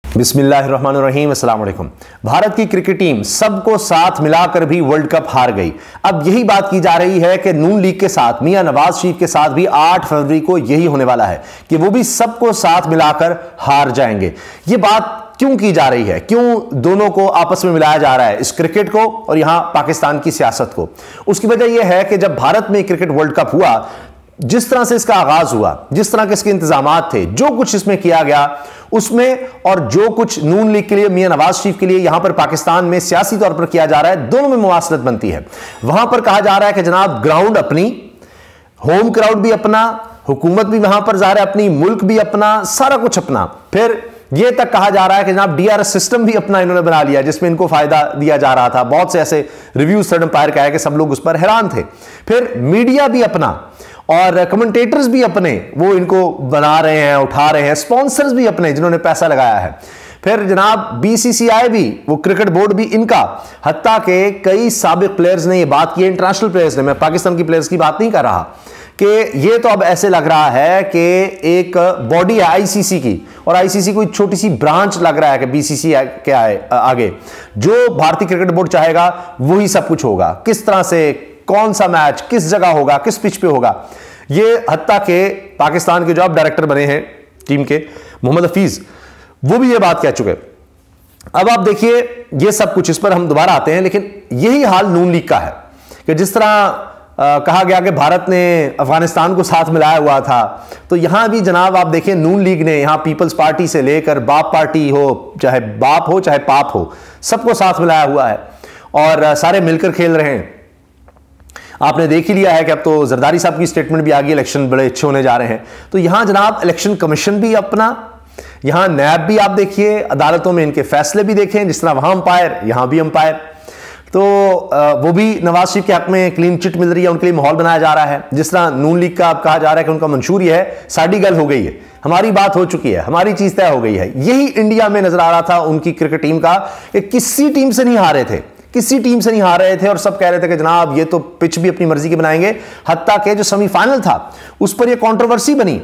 बिस्मिल्लाहिर्रहमानिर्रहीम, अस्सलाम वालेकुम। भारत की क्रिकेट टीम सबको साथ मिलाकर भी वर्ल्ड कप हार गई। अब यही बात की जा रही है कि नून लीग के साथ, मियां नवाज शरीफ के साथ भी 8 फरवरी को यही होने वाला है कि वो भी सबको साथ मिलाकर हार जाएंगे। ये बात क्यों की जा रही है, क्यों दोनों को आपस में मिलाया जा रहा है, इस क्रिकेट को और यहां पाकिस्तान की सियासत को? उसकी वजह यह है कि जब भारत में क्रिकेट वर्ल्ड कप हुआ, जिस तरह से इसका आगाज हुआ, जिस तरह के इसके इंतजामात थे, जो कुछ इसमें किया गया उसमें, और जो कुछ नून लीग के लिए, मियां नवाज शरीफ के लिए यहां पर पाकिस्तान में सियासी तौर पर किया जा रहा है, दोनों में मुवासलत बनती है। वहां पर कहा जा रहा है कि जनाब ग्राउंड अपनी, होम क्राउड भी अपना, हुकूमत भी वहां पर ज़ाहिर है अपनी, मुल्क भी अपना, सारा कुछ अपना। फिर यह तक कहा जा रहा है कि जनाब डीआरएस सिस्टम भी अपना इन्होंने बना लिया, जिसमें इनको फायदा दिया जा रहा था। बहुत से ऐसे रिव्यूज थर्ड एम्पायर का है कि सब लोग उस पर हैरान थे। फिर मीडिया भी अपना और कमेंटेटर्स भी अपने, वो इनको बना रहे हैं, उठा रहे हैं। स्पॉन्सर्स भी अपने, जिन्होंने पैसा लगाया है। फिर जनाब बीसीसीआई भी, वो क्रिकेट बोर्ड भी इनका, हत्ता के कई साबिक प्लेयर्स ने ये बात की, इंटरनेशनल प्लेयर्स ने, मैं पाकिस्तान की प्लेयर्स की बात नहीं कर रहा, कि ये तो अब ऐसे लग रहा है कि एक बॉडी है आईसीसी की, और आईसीसी कोई छोटी सी ब्रांच लग रहा है कि बीसीसीआई के आगे जो भारतीय क्रिकेट बोर्ड चाहेगा वही सब कुछ होगा। किस तरह से, कौन सा मैच किस जगह होगा, किस पिच पे होगा, ये हत्ता के पाकिस्तान के जो अब डायरेक्टर बने हैं टीम के, मोहम्मद हफीज, वो भी ये बात कह चुके। अब आप देखिए ये सब कुछ, इस पर हम दोबारा आते हैं, लेकिन यही हाल नून लीग का है कि जिस तरह कहा गया कि भारत ने अफगानिस्तान को साथ मिलाया हुआ था, तो यहां भी जनाब आप देखें नून लीग ने यहां पीपल्स पार्टी से लेकर बाप पार्टी हो, चाहे बाप हो चाहे पाप हो, सबको साथ मिलाया हुआ है और सारे मिलकर खेल रहे हैं। आपने देख ही लिया है कि अब तो जरदारी साहब की स्टेटमेंट भी आ गई, इलेक्शन बड़े अच्छे होने जा रहे हैं। तो यहां जनाब इलेक्शन कमीशन भी अपना, यहां नैब भी, आप देखिए अदालतों में इनके फैसले भी देखें, जिस तरह वहां अंपायर यहां भी अंपायर, तो वो भी नवाज शरीफ के हक में क्लीन चिट मिल रही है, उनके लिए माहौल बनाया जा रहा है। जिस तरह नून लीग का अब कहा जा रहा है कि उनका मंशूर यह है, साड़ी गल हो गई है, हमारी बात हो चुकी है, हमारी चीज तय हो गई है। यही इंडिया में नजर आ रहा था उनकी क्रिकेट टीम का कि किसी टीम से नहीं हारे थे, किसी टीम से नहीं हार रहे थे, और सब कह रहे थे कि जनाब ये तो पिच भी अपनी मर्जी के बनाएंगे। हत्ता के जो सेमीफाइनल था उस पर ये कंट्रोवर्सी बनी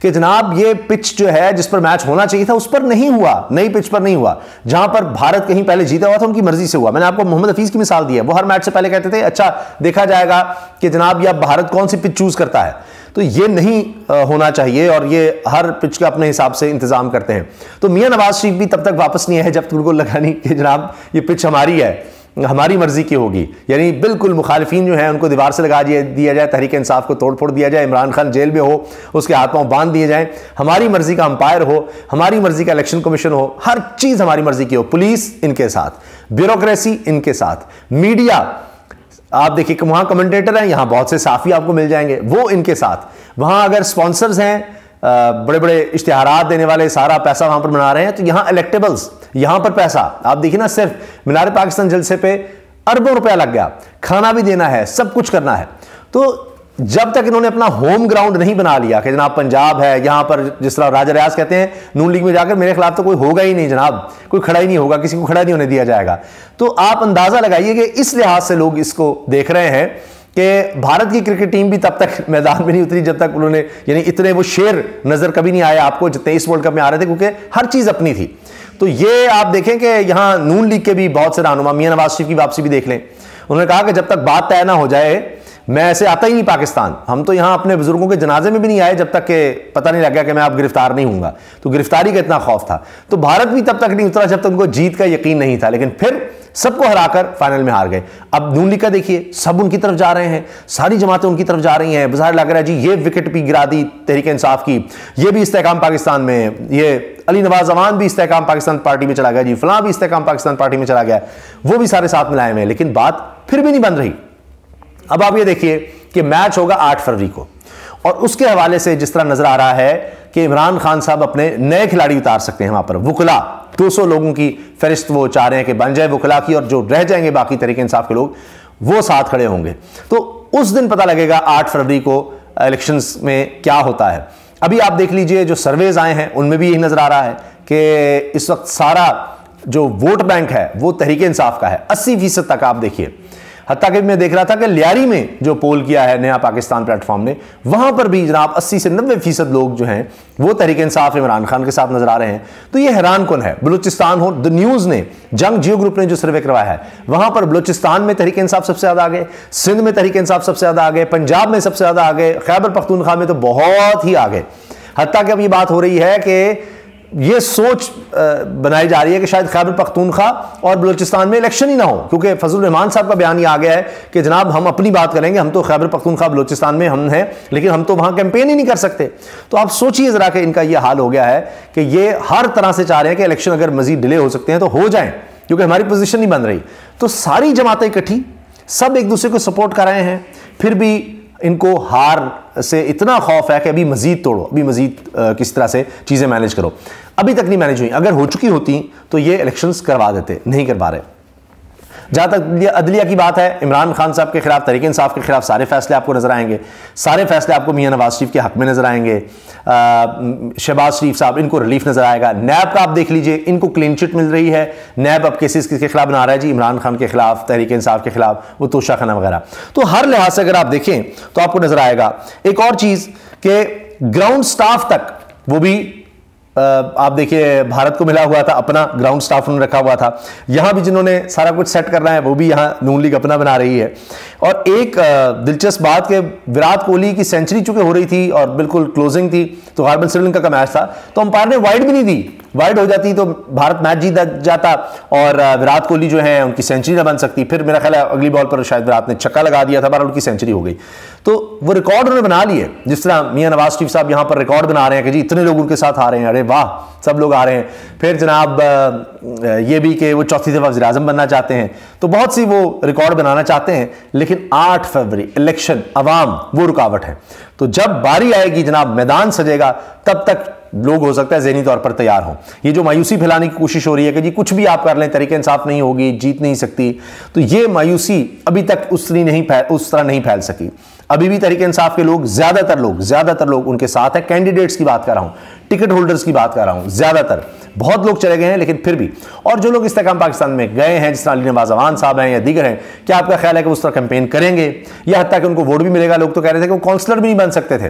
कि जनाब ये पिच जो है जिस पर मैच होना चाहिए था उस पर नहीं हुआ, नई पिच पर नहीं हुआ, जहां पर भारत कहीं पहले जीता हुआ था उनकी मर्जी से हुआ। मैंने आपको मोहम्मद हफीज की मिसाल दी है, वो हर मैच से पहले कहते थे अच्छा देखा जाएगा कि जनाब ये भारत कौन सी पिच चूज करता है, तो ये नहीं होना चाहिए, और ये हर पिच का अपने हिसाब से इंतजाम करते हैं। तो मियां नवाज शरीफ भी तब तक वापस नहीं आए जब तक उनको लगा नहीं कि जनाब ये पिच हमारी है, हमारी मर्जी की होगी। यानी बिल्कुल मुखालिफिन जो है उनको दीवार से लगा दिया जाए, तहरीक इंसाफ को तोड़ फोड़ दिया जाए, इमरान खान जेल में हो, उसके हाथ पांव बांध दिए जाएं, हमारी मर्जी का अंपायर हो, हमारी मर्जी का इलेक्शन कमीशन हो, हर चीज हमारी मर्जी की हो। पुलिस इनके साथ, ब्यूरोक्रेसी इनके साथ, मीडिया आप देखिए वहां कमेंटेटर हैं, यहां बहुत से साफी आपको मिल जाएंगे, वो इनके साथ, वहां अगर स्पॉन्सर्स हैं, बड़े बड़े इश्तिहारात देने वाले, सारा पैसा वहां पर बना रहे हैं, तो यहां इलेक्टेबल्स, यहां पर पैसा आप देखिए ना, सिर्फ मीनार पाकिस्तान जलसे पे अरबों रुपया लग गया, खाना भी देना है, सब कुछ करना है। तो जब तक इन्होंने अपना होम ग्राउंड नहीं बना लिया कि जनाब पंजाब है, यहां पर जिस तरह राजा रियाज कहते हैं नून लीग में जाकर मेरे खिलाफ तो कोई होगा ही नहीं जनाब, कोई खड़ा ही नहीं होगा, किसी को खड़ा नहीं होने दिया जाएगा। तो आप अंदाजा लगाइए कि इस लिहाज से लोग इसको देख रहे हैं कि भारत की क्रिकेट टीम भी तब तक मैदान में नहीं उतरी जब तक उन्होंने, यानी इतने वो शेर नजर कभी नहीं आया आपको जितने इस वर्ल्ड कप में आ रहे थे, क्योंकि हर चीज अपनी थी। तो ये आप देखें कि यहां नून लीग के भी बहुत से रहनुमा, मियां नवाज शरीफ की वापसी भी देख लें, उन्होंने कहा कि जब तक बात तय ना हो जाए मैं ऐसे आता ही नहीं पाकिस्तान, हम तो यहां अपने बुजुर्गों के जनाजे में भी नहीं आए जब तक कि पता नहीं लग गया कि मैं अब गिरफ्तार नहीं हूंगा। तो गिरफ्तारी का इतना खौफ था। तो भारत भी तब तक नहीं उतरा जब तक उनको जीत का यकीन नहीं था, लेकिन फिर सबको हराकर फाइनल में हार गए। अब नून लीग का देखिए, सब उनकी तरफ जा रहे हैं, सारी जमातें उनकी तरफ जा रही हैं। बाहर लग रहा है जी ये विकेट भी गिरा दी तहरीक इंसाफ की, ये भी इस्तेहकाम पाकिस्तान में, ये अली नवाज जवान भी इस्तेहकाम पाकिस्तान पार्टी में चला गया जी, फलां भी इस्तेहकाम पाकिस्तान पार्टी में चला गया, वो भी सारे साथ मिलाए हुए हैं, लेकिन बात फिर भी नहीं बन रही। अब आप ये देखिए कि मैच होगा 8 फरवरी को, और उसके हवाले से जिस तरह नजर आ रहा है कि इमरान खान साहब अपने नए खिलाड़ी उतार सकते हैं वहां पर, वुकला 200 लोगों की फहरिस्त वो चाह रहे हैं कि बन जाए वुकला की, और जो रह जाएंगे बाकी तरीके इंसाफ के लोग वो साथ खड़े होंगे। तो उस दिन पता लगेगा 8 फरवरी को इलेक्शंस में क्या होता है। अभी आप देख लीजिए जो सर्वेज आए हैं उनमें भी यही नजर आ रहा है कि इस वक्त सारा जो वोट बैंक है वो तहरीक इंसाफ का है, 80% तक आप देखिए। हत्ता कि मैं देख रहा था कि लियारी में जो पोल किया है नया पाकिस्तान प्लेटफॉर्म ने, वहां पर भी जनाब 80 से 90% लोग जो हैं वो तहरीक इंसाफ इमरान खान के साथ नजर आ रहे हैं। तो ये हैरान कुन है। बलूचिस्तान हो, द न्यूज ने, जंग जियो ग्रुप ने जो सर्वे करवाया है, वहां पर बलूचिस्तान में तहरीक इंसाफ सबसे ज्यादा आ गए, सिंध में तहरीक इंसाफ सबसे ज्यादा आ गए, पंजाब में सबसे ज्यादा आ गए, खैबर पख्तूनख्वा में तो बहुत ही आ गए। हत्ता कि अब ये बात हो रही है कि ये सोच बनाई जा रही है कि शायद खैबर पख्तूनख्वा और बलूचिस्तान में इलेक्शन ही ना हो, क्योंकि फजल रहमान साहब का बयान ये आ गया है कि जनाब हम अपनी बात करेंगे, हम तो खैबर पख्तूनख्वा बलूचिस्तान में हम हैं, लेकिन हम तो वहां कैंपेन ही नहीं कर सकते। तो आप सोचिए जरा कि इनका ये हाल हो गया है कि ये हर तरह से चाह रहे हैं कि इलेक्शन अगर मजीद डिले हो सकते हैं तो हो जाए, क्योंकि हमारी पोजीशन नहीं बन रही। तो सारी जमातें इकट्ठी, सब एक दूसरे को सपोर्ट कर रहे हैं, फिर भी इनको हार से इतना खौफ है कि अभी मजीद तोड़ो, अभी मजीद किस तरह से चीजें मैनेज करो। अभी तक नहीं मैनेज हुई, अगर हो चुकी होती तो ये इलेक्शंस करवा देते, नहीं करवा रहे। जहां तक अदलिया की बात है, इमरान खान साहब के खिलाफ, तहरीक इंसाफ के खिलाफ सारे फैसले आपको नजर आएंगे, सारे फैसले आपको मियां नवाज शरीफ के हक में नजर आएंगे। शहबाज शरीफ साहब, इनको रिलीफ नजर आएगा। नैब का आप देख लीजिए, इनको क्लीन चिट मिल रही है। नैब अब केसेस किसके खिलाफ बना रहा है जी? इमरान खान के खिलाफ, तहरीक इंसाफ के खिलाफ, वो तोशा खाना वगैरह। तो हर लिहाज से अगर आप देखें तो आपको नजर आएगा। एक और चीज कि ग्राउंड स्टाफ तक, वो भी आप देखिए भारत को मिला हुआ था, अपना ग्राउंड स्टाफ उन्होंने रखा हुआ था। यहां भी जिन्होंने सारा कुछ सेट करना है वो भी यहां नून लीग अपना बना रही है। और एक दिलचस्प बात कि विराट कोहली की सेंचुरी चूंकि हो रही थी और बिल्कुल क्लोजिंग थी, तो गार्बन श्रीलंका का मैच था, तो अंपायर ने वाइड भी नहीं दी। वाइड हो जाती तो भारत मैच जीत जाता और विराट कोहली जो है उनकी सेंचुरी ना बन सकती। फिर मेरा ख्याल है अगली बॉल पर शायद विराट ने छक्का लगा दिया था, बहरहाल उनकी सेंचुरी हो गई। तो वो रिकॉर्ड उन्होंने बना लिए, जिस तरह मियां नवाज शरीफ साहब यहां पर रिकॉर्ड बना रहे हैं कि जी इतने लोग उनके साथ आ रहे हैं, अरे वाह सब लोग आ रहे हैं। फिर जनाब ये भी कि वो चौथी दफा वज़ीर आज़म बनना चाहते हैं, तो बहुत सी वो रिकॉर्ड बनाना चाहते हैं, लेकिन 8 फरवरी इलेक्शन, अवाम वो रुकावट है। तो जब बारी आएगी जनाब, मैदान सजेगा, तब तक लोग हो सकता है ज़हनी तौर पर तैयार हों। ये जो मायूसी फैलाने की कोशिश हो रही है कि जी कुछ भी आप कर लें, तहरीक इंसाफ नहीं होगी, जीत नहीं सकती, तो ये मायूसी अभी तक उस तरह नहीं फैल सकी। अभी भी तहरीक इंसाफ के लोग, ज्यादातर लोग उनके साथ है। कैंडिडेट्स की बात कर रहा हूं, टिकट होल्डर्स की बात कर रहा हूं, ज्यादातर, बहुत लोग चले गए हैं लेकिन फिर भी। और जो लोग इस्तेकाम पाकिस्तान में गए हैं, जिस तरह अली नवाज अवान साहब हैं या दीगर हैं, क्या आपका ख्याल है कि उस तरह कैंपेन करेंगे या हत्ता कि उनको वोट भी मिलेगा? लोग तो कह रहे थे कि वो काउंसलर भी नहीं बन सकते थे,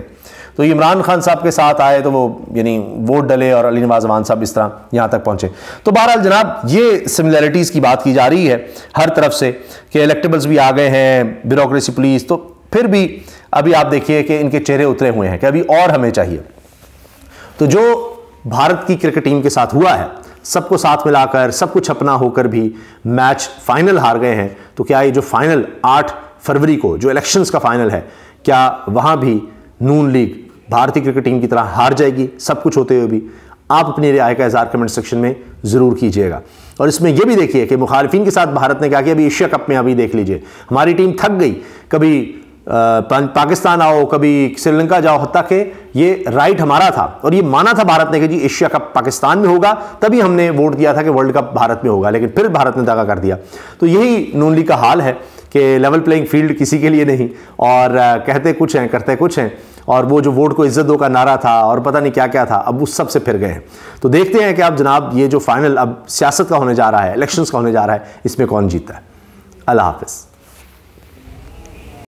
तो इमरान खान साहब के साथ आए तो वो यानी वोट डले और अली नवाज अवान साहब इस तरह यहां तक पहुंचे। तो बहरहाल जनाब ये सिमिलैरिटीज की बात की जा रही है हर तरफ से कि इलेक्टेबल्स भी आ गए हैं, ब्यूरोक्रेसी, पुलिस, तो फिर भी अभी आप देखिए कि इनके चेहरे उतरे हुए हैं कि अभी और हमें चाहिए। तो जो भारत की क्रिकेट टीम के साथ हुआ है, सबको साथ मिलाकर, सब कुछ अपना होकर भी मैच फाइनल हार गए हैं, तो क्या ये जो फाइनल 8 फरवरी को जो इलेक्शंस का फाइनल है, क्या वहां भी नून लीग भारतीय क्रिकेट टीम की तरह हार जाएगी? सब कुछ होते हुए भी आप अपनी राय का इज़हार कमेंट सेक्शन में ज़रूर कीजिएगा। और इसमें यह भी देखिए कि मुखालिफिन के साथ भारत ने क्या किया। अभी एशिया कप में अभी देख लीजिए, हमारी टीम थक गई, कभी पाकिस्तान आओ, कभी श्रीलंका जाओ, हत्ता कि ये राइट हमारा था और ये माना था भारत ने कि जी एशिया कप पाकिस्तान में होगा, तभी हमने वोट दिया था कि वर्ल्ड कप भारत में होगा, लेकिन फिर भारत ने दागा कर दिया। तो यही नून लीग का हाल है कि लेवल प्लेइंग फील्ड किसी के लिए नहीं, और कहते कुछ हैं करते कुछ हैं, और वो जो वोट को इज्जत दो का नारा था और पता नहीं क्या क्या था, अब उस सब से फिर गए हैं। तो देखते हैं कि अब जनाब ये जो फाइनल अब सियासत का होने जा रहा है, इलेक्शंस का होने जा रहा है, इसमें कौन जीतता है। अल्लाह हाफिज़।